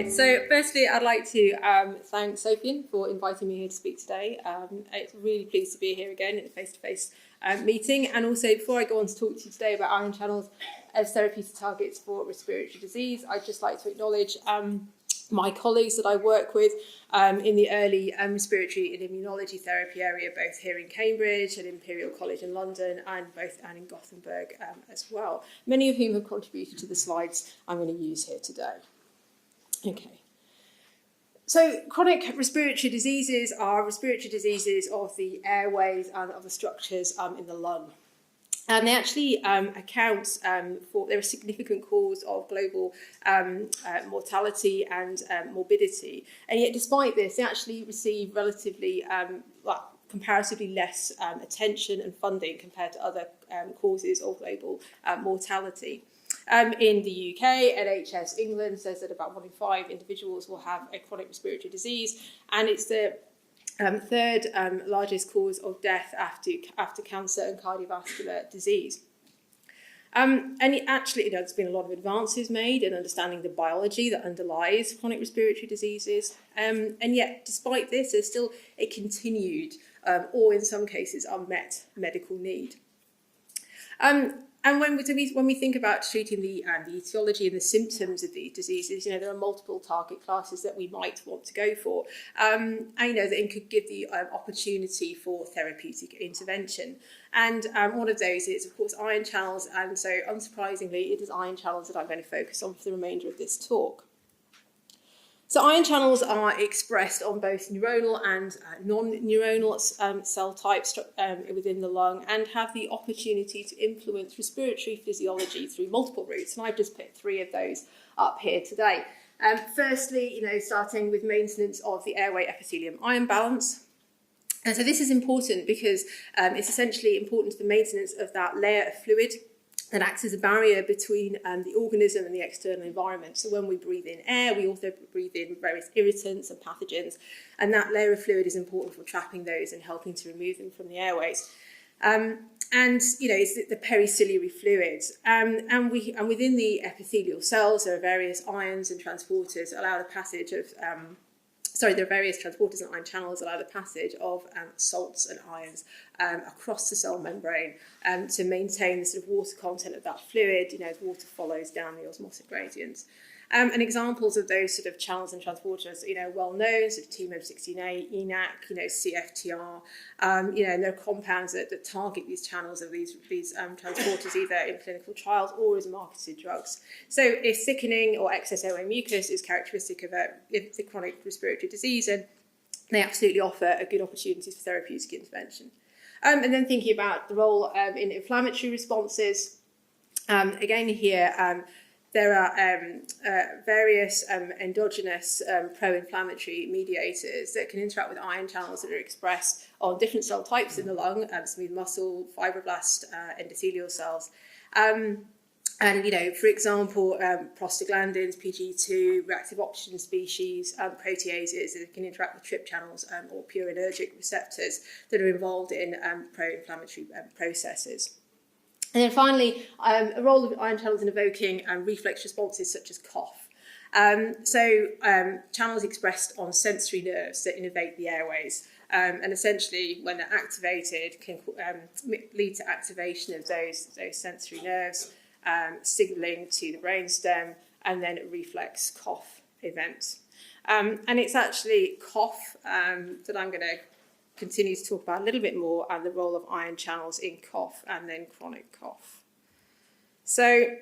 Right, so firstly I'd like to thank Sophie for inviting me here to speak today. It's really pleased to be here again in a face-to-face meeting, and also before I go on to talk to you today about ion channels as therapeutic targets for respiratory disease, I'd just like to acknowledge my colleagues that I work with in the early respiratory and immunology therapy area, both here in Cambridge and Imperial College in London, and in Gothenburg as well, many of whom have contributed to the slides I'm going to use here today. Okay. So chronic respiratory diseases are respiratory diseases of the airways and other structures in the lung. And they actually account for, they're a significant cause of global mortality and morbidity. And yet despite this, they actually receive relatively, comparatively less attention and funding compared to other causes of global mortality. In the UK, NHS England says that about 1 in 5 individuals will have a chronic respiratory disease, and it's the third largest cause of death after cancer and cardiovascular disease. And there's been a lot of advances made in understanding the biology that underlies chronic respiratory diseases, and yet despite this, there's still a continued, or in some cases unmet medical need. And when we think about treating the etiology and the symptoms of these diseases, there are multiple target classes that we might want to go for, and that could give the opportunity for therapeutic intervention. And one of those is, of course, ion channels, and so unsurprisingly, it is ion channels that I'm going to focus on for the remainder of this talk. So ion channels are expressed on both neuronal and non-neuronal cell types within the lung, and have the opportunity to influence respiratory physiology through multiple routes. And I've just picked 3 of those up here today. Firstly, starting with maintenance of the airway epithelium ion balance. And so this is important because it's essentially important to the maintenance of that layer of fluid that acts as a barrier between the organism and the external environment. So when we breathe in air, we also breathe in various irritants and pathogens, and that layer of fluid is important for trapping those and helping to remove them from the airways. It's the periciliary fluids. And within the epithelial cells, there are various ions and transporters that allow the passage of there are various transporters and ion channels that allow the passage of salts and ions across the cell membrane to maintain the sort of water content of that fluid, as water follows down the osmotic gradient. And examples of those sort of channels and transporters, well known, sort of TMEM16A, ENaC, CFTR, and there are compounds that target these channels of these transporters either in clinical trials or as marketed drugs. So if thickening or excess airway mucus is characteristic of the chronic respiratory disease, and they absolutely offer a good opportunity for therapeutic intervention. And then thinking about the role in inflammatory responses, again here, there are various endogenous pro-inflammatory mediators that can interact with ion channels that are expressed on different cell types in the lung, smooth muscle, fibroblast, endothelial cells. For example, prostaglandins, PGE2, reactive oxygen species, proteases that can interact with TRP channels or purinergic receptors that are involved in pro-inflammatory processes. And then finally, a role of ion channels in evoking reflex responses such as cough. Channels expressed on sensory nerves that innervate the airways, and essentially, when they're activated, can lead to activation of those sensory nerves, signalling to the brainstem, and then a reflex cough event. And it's actually cough that I'm going to continue to talk about a little bit more, and the role of ion channels in cough and then chronic cough. So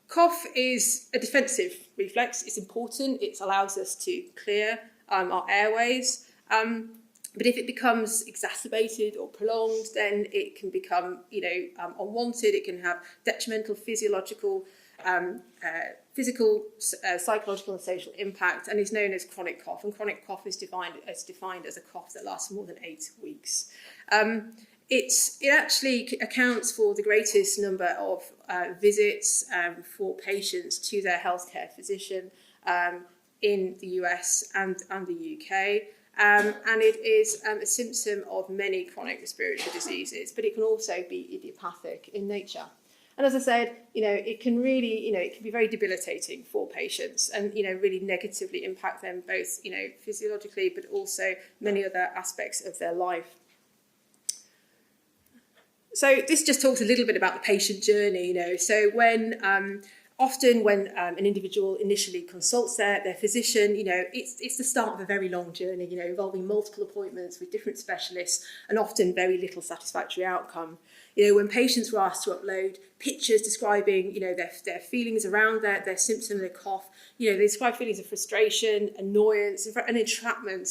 cough is a defensive reflex. It's important. It allows us to clear our airways. But if it becomes exacerbated or prolonged, then it can become, unwanted. It can have detrimental physical, psychological and social impact, and is known as chronic cough. And chronic cough is defined as a cough that lasts more than 8 weeks. It actually accounts for the greatest number of visits for patients to their healthcare physician in the US and the UK. And it is a symptom of many chronic respiratory diseases, but it can also be idiopathic in nature. And as I said, it can really, it can be very debilitating for patients and, really negatively impact them both, physiologically, but also many other aspects of their life. So this just talks a little bit about the patient journey, So often when an individual initially consults their physician, it's the start of a very long journey, involving multiple appointments with different specialists and often very little satisfactory outcome. When patients were asked to upload pictures describing, their feelings around their symptom, their cough, they describe feelings of frustration, annoyance, and entrapment,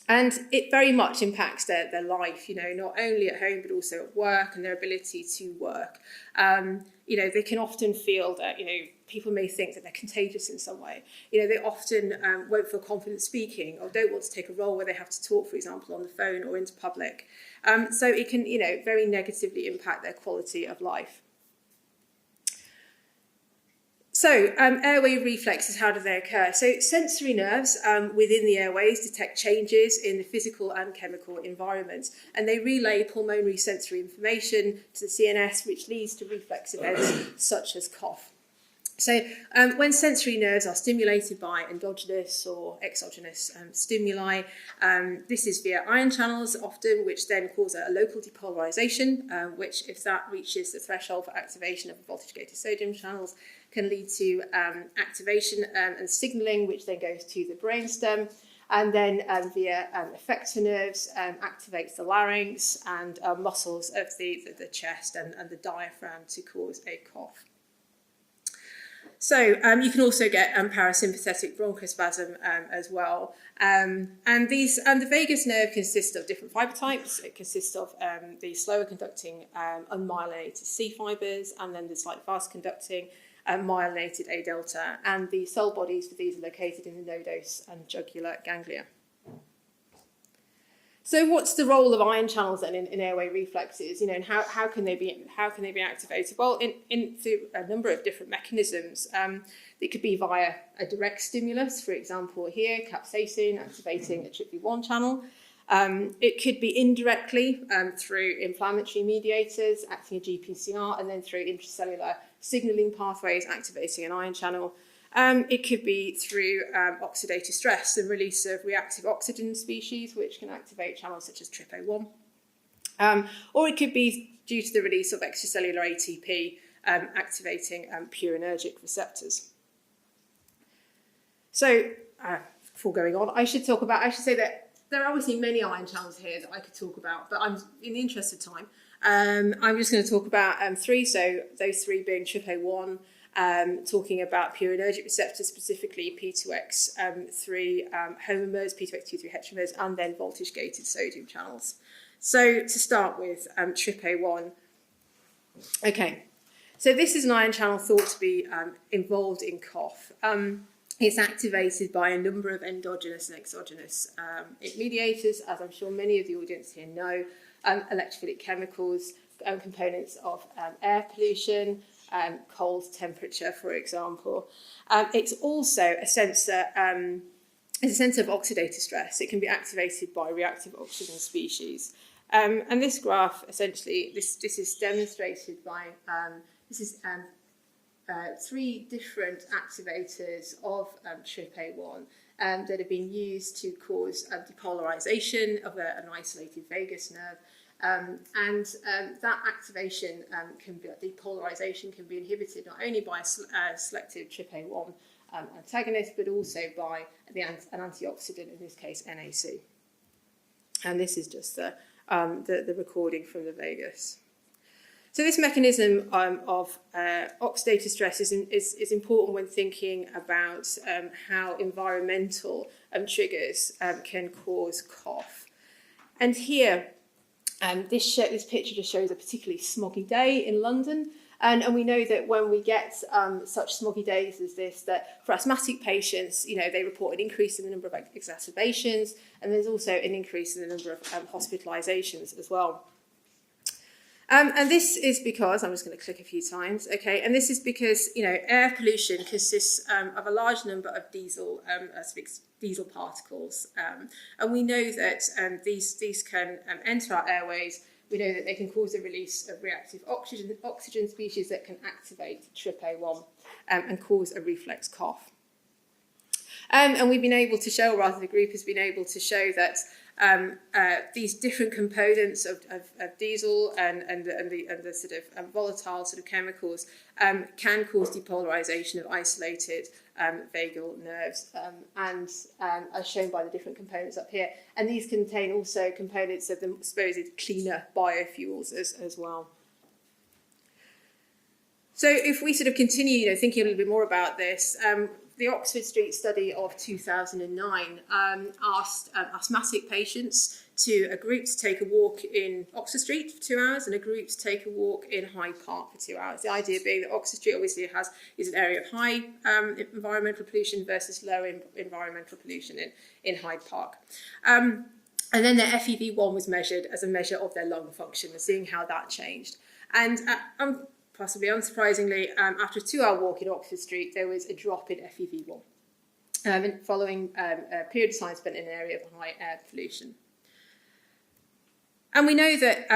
And it very much impacts their life, not only at home, but also at work and their ability to work. They can often feel that, people may think that they're contagious in some way. They often won't feel confident speaking or don't want to take a role where they have to talk, for example, on the phone or into public. So it can, very negatively impact their quality of life. So, airway reflexes, how do they occur? So, sensory nerves within the airways detect changes in the physical and chemical environment, and they relay pulmonary sensory information to the CNS, which leads to reflex events such as cough. So, when sensory nerves are stimulated by endogenous or exogenous stimuli, this is via ion channels often, which then cause a local depolarization, which, if that reaches the threshold for activation of the voltage-gated sodium channels, can lead to activation and signaling, which then goes to the brainstem, and then via effector nerves activates the larynx and muscles of the chest and the diaphragm to cause a cough. So you can also get parasympathetic bronchospasm as well. And the vagus nerve consists of different fibre types. It consists of the slower conducting unmyelinated C fibres, and then the slightly fast conducting myelinated A delta. And the cell bodies for these are located in the nodose and jugular ganglia. So what's the role of ion channels then in airway reflexes? And how can they be activated? Well, through a number of different mechanisms. It could be via a direct stimulus, for example, here capsaicin activating a TRPV1 channel. It could be indirectly through inflammatory mediators acting a GPCR, and then through intracellular signalling pathways activating an ion channel. It could be through oxidative stress and release of reactive oxygen species, which can activate channels such as TRPV1. Or it could be due to the release of extracellular ATP activating purinergic receptors. So, before going on, I should say that there are obviously many ion channels here that I could talk about, but I'm in the interest of time. I'm just going to talk about three, so those three being TRPV1, talking about purinergic receptors, specifically P2X3 homomers, P2X23 heteromers, and then voltage-gated sodium channels. So to start with, TRPV1. Okay, so this is an ion channel thought to be involved in cough. It's activated by a number of endogenous and exogenous mediators, as I'm sure many of the audience here know, electrophilic chemicals, components of air pollution, cold temperature, for example. It's also a sensor of oxidative stress. It can be activated by reactive oxygen species. And this graph, essentially, this is demonstrated by, three different activators of TRPV1 that have been used to cause depolarization of an isolated vagus nerve. That activation depolarization can be inhibited not only by a selective TRPV1 antagonist, but also by an antioxidant, in this case NAC. And this is just the recording from the vagus. So this mechanism of oxidative stress is important when thinking about how environmental triggers can cause cough. And here, this picture just shows a particularly smoggy day in London. And we know that when we get such smoggy days as this, that for asthmatic patients, they report an increase in the number of exacerbations, and there's also an increase in the number of hospitalizations as well. And this is because, I'm just going to click a few times, okay, and this is because, air pollution consists of a large number of diesel particles. And we know that these can enter our airways we know that they can cause the release of reactive oxygen species that can activate TRPA1 and cause a reflex cough. And we've been able to show, or rather the group has been able to show that these different components of diesel and the sort of volatile sort of chemicals can cause depolarization of isolated vagal nerves, and as shown by the different components up here. And these contain also components of the supposed cleaner biofuels as well. So if we sort of continue, thinking a little bit more about this, the Oxford Street study of 2009 asked asthmatic patients a group to take a walk in Oxford Street for 2 hours and a group to take a walk in Hyde Park for 2 hours. The idea being that Oxford Street obviously is an area of high environmental pollution versus low environmental pollution in Hyde Park. And then their FEV1 was measured as a measure of their lung function and seeing how that changed. And possibly unsurprisingly, after a 2-hour walk in Oxford Street, there was a drop in FEV1 following a period of time spent in an area of high air pollution. And we know that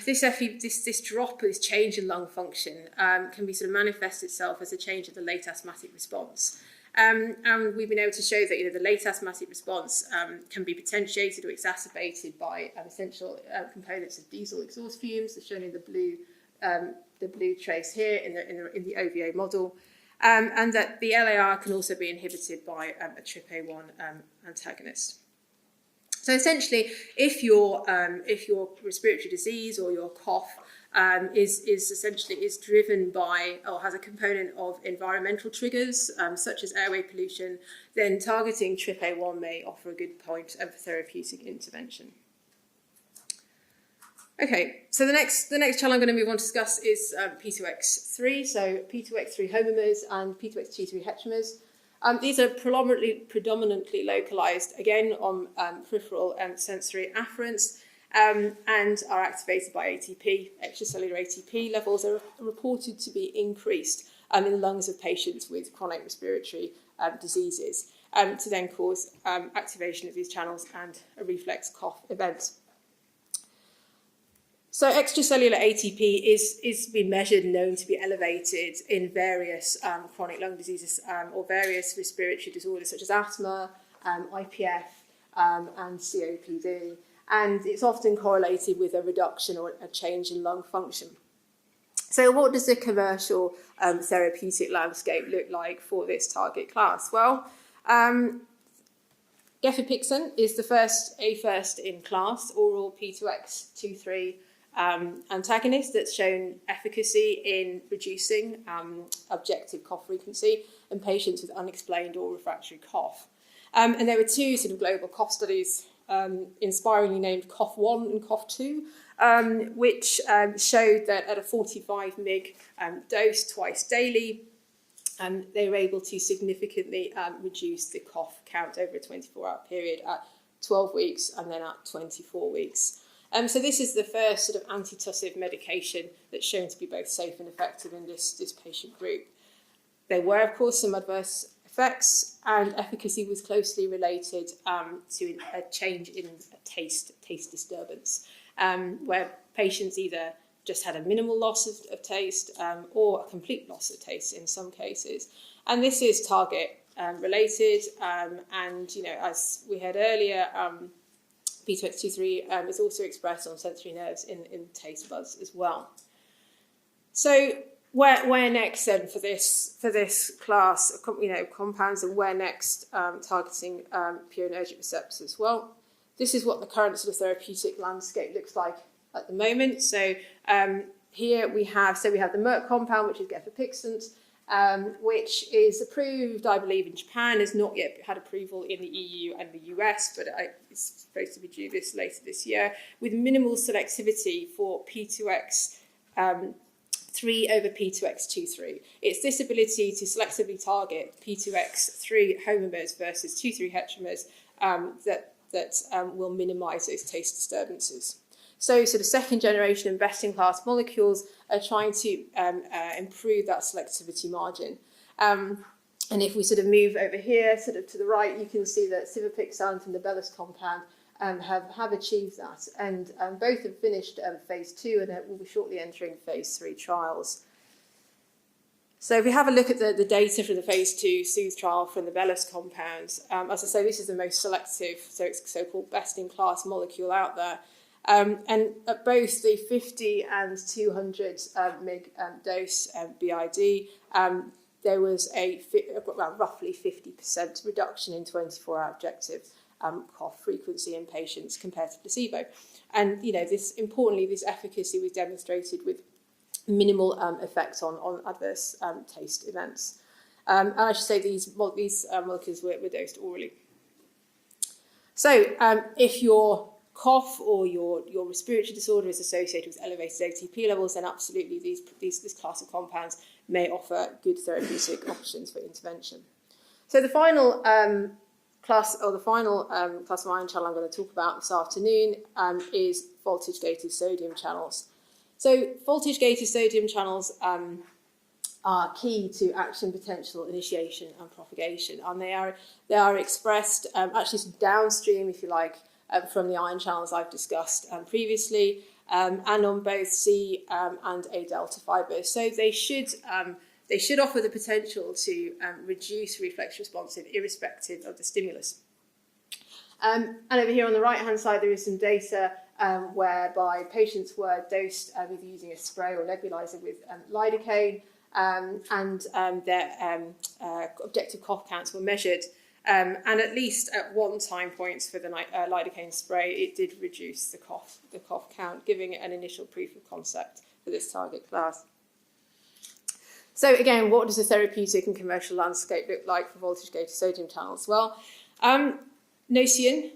this drop, this change in lung function, can be sort of manifest itself as a change of the late asthmatic response. And we've been able to show that the late asthmatic response can be potentiated or exacerbated by essential components of diesel exhaust fumes, as shown in the blue trace here in the OVA model, and that the LAR can also be inhibited by a TRPA1 antagonist. So essentially, if your respiratory disease or your cough is driven by or has a component of environmental triggers such as airway pollution, then targeting TRPA1 may offer a good point of therapeutic intervention. Okay, so the next channel I'm going to move on to discuss is P2X3, so P2X3 homomers and P2X2/3 heteromers. These are predominantly localized, again, on peripheral sensory afferents, and are activated by ATP. Extracellular ATP levels are reported to be increased in the lungs of patients with chronic respiratory diseases, to then cause activation of these channels and a reflex cough event. So extracellular ATP is been measured and known to be elevated in various chronic lung diseases or various respiratory disorders such as asthma, IPF, and COPD. And it's often correlated with a reduction or a change in lung function. So what does the commercial therapeutic landscape look like for this target class? Well, gefapixant is the first in class oral P2X2/3 antagonist that's shown efficacy in reducing objective cough frequency in patients with unexplained or refractory cough. And there were two sort of global cough studies, inspiringly named COUGH-1 and COUGH-2, which showed that at a 45 mg dose twice daily, they were able to significantly reduce the cough count over a 24-hour period at 12 weeks and then at 24 weeks. So this is the first sort of antitussive medication that's shown to be both safe and effective in this patient group. There were, of course, some adverse effects, and efficacy was closely related to a change in taste disturbance, where patients either just had a minimal loss of taste or a complete loss of taste in some cases. And this is target related, and as we heard earlier, P2X2/3 is also expressed on sensory nerves in taste buds as well. So where next then for this class of compounds, and where next targeting purinergic receptors? Well, this is what the current sort of therapeutic landscape looks like at the moment. So here we have the Merck compound, which is gefapixant, which is approved, I believe, in Japan, has not yet had approval in the EU and the US, but it's supposed to be due later this year, with minimal selectivity for P2X3 over P2X2/3. It's this ability to selectively target P2X3 homomers versus 2/3 heteromers that will minimise those taste disturbances. So sort of second generation and best in class molecules are trying to improve that selectivity margin. And if we sort of move over here, sort of to the right, you can see that sivapixant and the Bellus compound have achieved that, and both have finished phase 2 and will be shortly entering phase 3 trials. So if we have a look at the data from the phase 2 Soothe trial from the Bellis compounds, as I say, this is the most selective, so it's so-called best-in-class molecule out there. And at both the 50 and 200 mg dose BID, there was around roughly 50% reduction in 24-hour objective cough frequency in patients compared to placebo. And, this efficacy was demonstrated with minimal effects on adverse taste events. And I should say these molecules were dosed orally. So if your cough or your respiratory disorder is associated with elevated ATP levels, then absolutely this class of compounds may offer good therapeutic options for intervention. So the final class of ion channel I'm going to talk about this afternoon is voltage-gated sodium channels. So voltage-gated sodium channels are key to action potential initiation and propagation, and they are expressed actually downstream, if you like, from the ion channels I've discussed previously, and on both C and A delta fibers. So they should offer the potential to reduce reflex responsive irrespective of the stimulus. And over here on the right-hand side, there is some data whereby patients were dosed either using a spray or nebulizer with lidocaine, and their objective cough counts were measured. And at least at one time point for the lidocaine spray, it did reduce the cough count, giving it an initial proof of concept for this target class. So again, what does the therapeutic and commercial landscape look like for voltage-gated sodium channels? Well, Nocion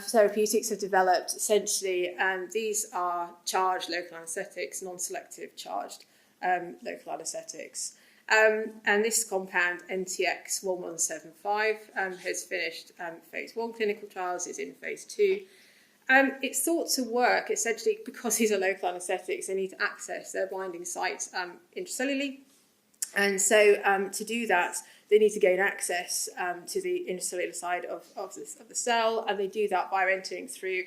therapeutics have developed essentially, these are charged local anaesthetics, non-selective charged local anaesthetics. And this compound, NTX1175, has finished phase 1 clinical trials, is in phase 2. It's thought to work essentially because these are local anaesthetics, they need to access their binding sites intracellularly. And so to do that, they need to gain access to the intracellular side of the cell, and they do that by entering through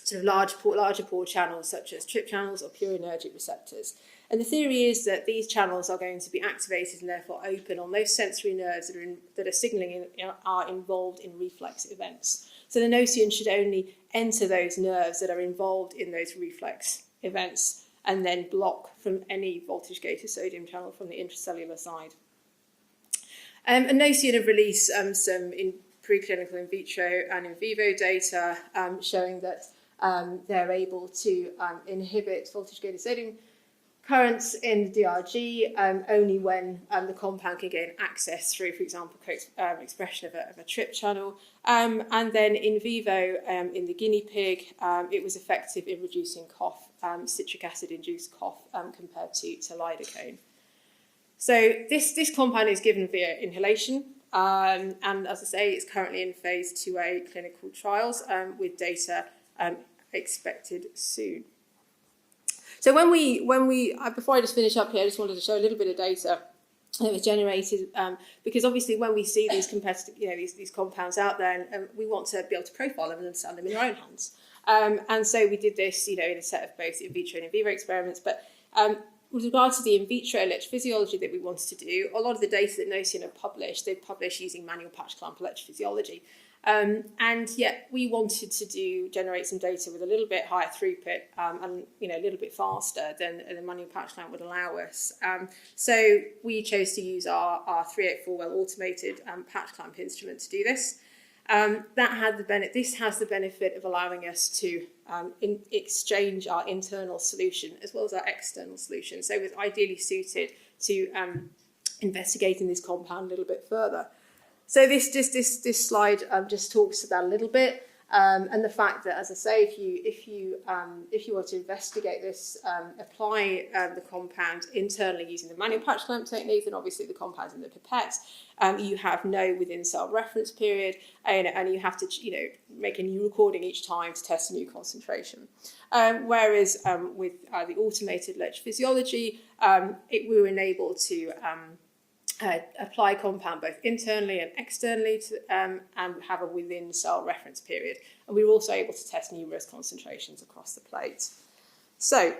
sort of larger pore channels such as trip channels or purinergic receptors. And the theory is that these channels are going to be activated and therefore open on those sensory nerves that are signalling are involved in reflex events. So the Nocion should only enter those nerves that are involved in those reflex events and then block from any voltage-gated sodium channel from the intracellular side. And Nocion have released some preclinical in vitro and in vivo data showing that they're able to inhibit voltage-gated sodium currents in the DRG only when the compound can gain access through, for example, expression of a trip channel. And then in vivo, in the guinea pig, it was effective in reducing cough, citric acid-induced cough, compared to lidocaine. So this compound is given via inhalation, and as I say, it's currently in phase 2A clinical trials with data expected soon. So when we before I just finish up here, I just wanted to show a little bit of data that was generated because obviously when we see these competitive, these compounds out there, and we want to be able to profile them and understand them in our own hands. And so we did this, in a set of both in vitro and in vivo experiments. But with regard to the in vitro electrophysiology that we wanted to do, a lot of the data that Nocion have published, they've published using manual patch clamp electrophysiology. And yet we wanted to generate some data with a little bit higher throughput and a little bit faster than the manual patch clamp would allow us. So we chose to use our 384 well automated patch clamp instrument to do this. This has the benefit of allowing us to exchange our internal solution as well as our external solution. So it's ideally suited to investigating this compound a little bit further. So this slide just talks to that a little bit, and the fact that, as I say, if you want to investigate this, apply the compound internally using the manual patch clamp technique, then obviously the compound's in the pipette. You have no within cell reference period, and you have to make a new recording each time to test a new concentration. Whereas with the automated electrophysiology, we were enabled to apply compound both internally and externally and have a within cell reference period. And we were also able to test numerous concentrations across the plate. So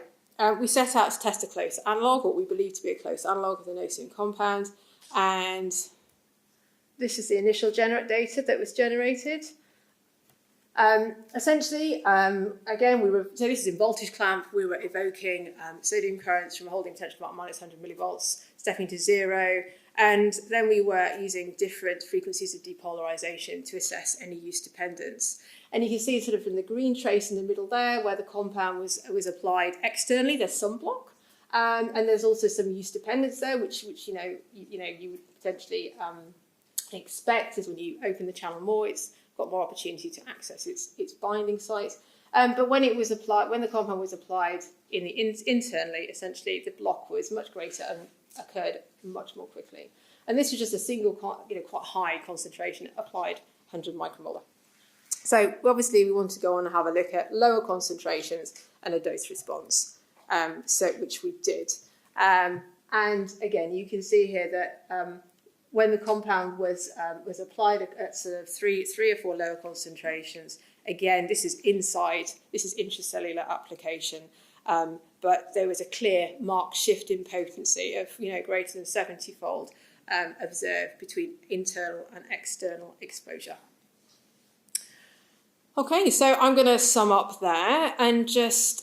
we set out to test a close analogue, what we believe to be a close analogue of the no-syn compound. And this is the initial data that was generated. Essentially, again, so this is in voltage clamp, we were evoking sodium currents from a holding potential about minus 100 millivolts, stepping to 0, and then we were using different frequencies of depolarization to assess any use dependence. And you can see sort of in the green trace in the middle there, where the compound was applied externally, there's some block, and there's also some use dependence there, which you would potentially expect is when you open the channel more, it's got more opportunity to access its binding site. But when it was applied, when the compound was applied internally, essentially the block was much greater and occurred much more quickly. And this was just a single, quite high concentration applied 100 micromolar. So obviously we want to go on and have a look at lower concentrations and a dose response, which we did. And again, you can see here that when the compound was applied at sort of three or four lower concentrations, again, this is intracellular application, but there was a clear marked shift in potency of greater than 70-fold observed between internal and external exposure. Okay, so I'm going to sum up there and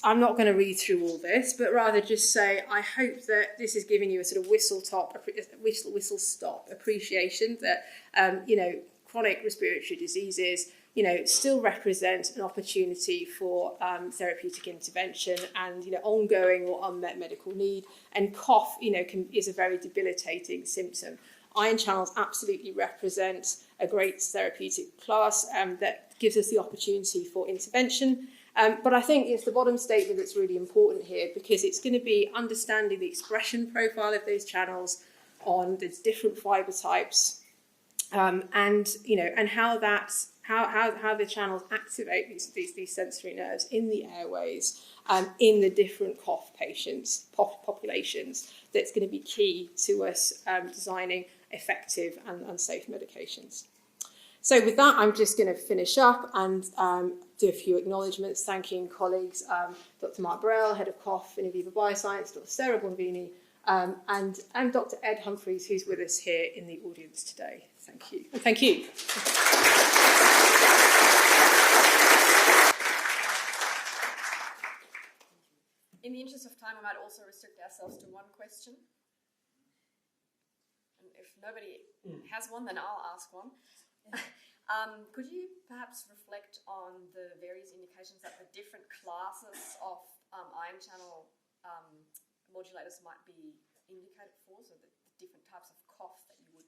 I'm not going to read through all this, but rather just say I hope that this is giving you a sort of whistle-stop appreciation that, chronic respiratory diseases, still represent an opportunity for therapeutic intervention and, ongoing or unmet medical need. And cough, is a very debilitating symptom. Ion channels absolutely represent a great therapeutic class that gives us the opportunity for intervention. But I think it's the bottom statement that's really important here, because it's going to be understanding the expression profile of those channels on the different fibre types, and how the channels activate these sensory nerves in the airways in the different cough populations. That's going to be key to us designing effective and safe medications. So with that, I'm just going to finish up and do a few acknowledgements, thanking colleagues, Dr. Mark Burrell, Head of Cough in Aviva Bioscience, Dr. Sarah Bonvini, and Dr. Ed Humphreys, who's with us here in the audience today. Thank you. And thank you. In the interest of time, I might also restrict ourselves to one question. And if nobody has one, then I'll ask one. Could you perhaps reflect on the various indications that the different classes of ion channel modulators might be indicated for, so the different types of cough that you would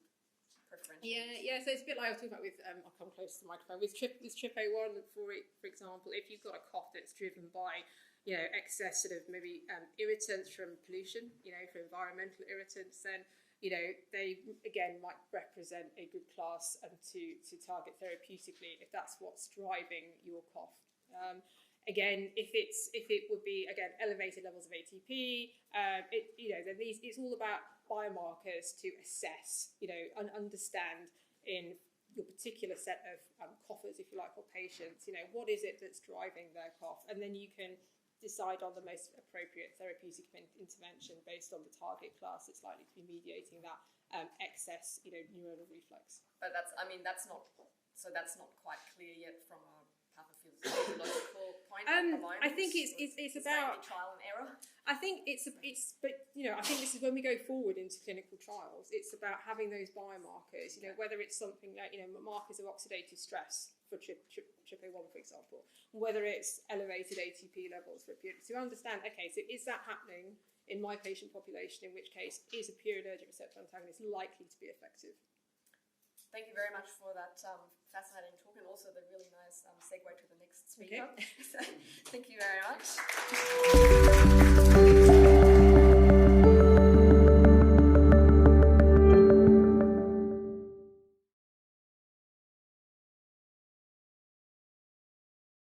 preferentiate? Yeah. So it's a bit like I was talking about with, I'll come close to the microphone, with TRPA1, for example, if you've got a cough that's driven by excess sort of maybe irritants from pollution, for environmental irritants, then they again might represent a good class to target therapeutically if that's what's driving your cough. Again, if it would be again elevated levels of ATP, then it's all about biomarkers to assess, and understand in your particular set of coughers, if you like, or patients, what is it that's driving their cough, and then you can decide on the most appropriate therapeutic intervention based on the target class that's likely to be mediating that excess, neuronal reflex. But that's not quite clear yet from a pathophysiological point at the moment. I think it's about trial and error. I think I think this is when we go forward into clinical trials. It's about having those biomarkers, whether it's something like markers of oxidative stress for TRPA1, for example, whether it's elevated ATP levels for a period, to understand, okay, so is that happening in my patient population, in which case is a purinergic receptor antagonist likely to be effective? Thank you very much for that fascinating talk, and also the really nice segue to the next speaker. Okay. So, thank you very much.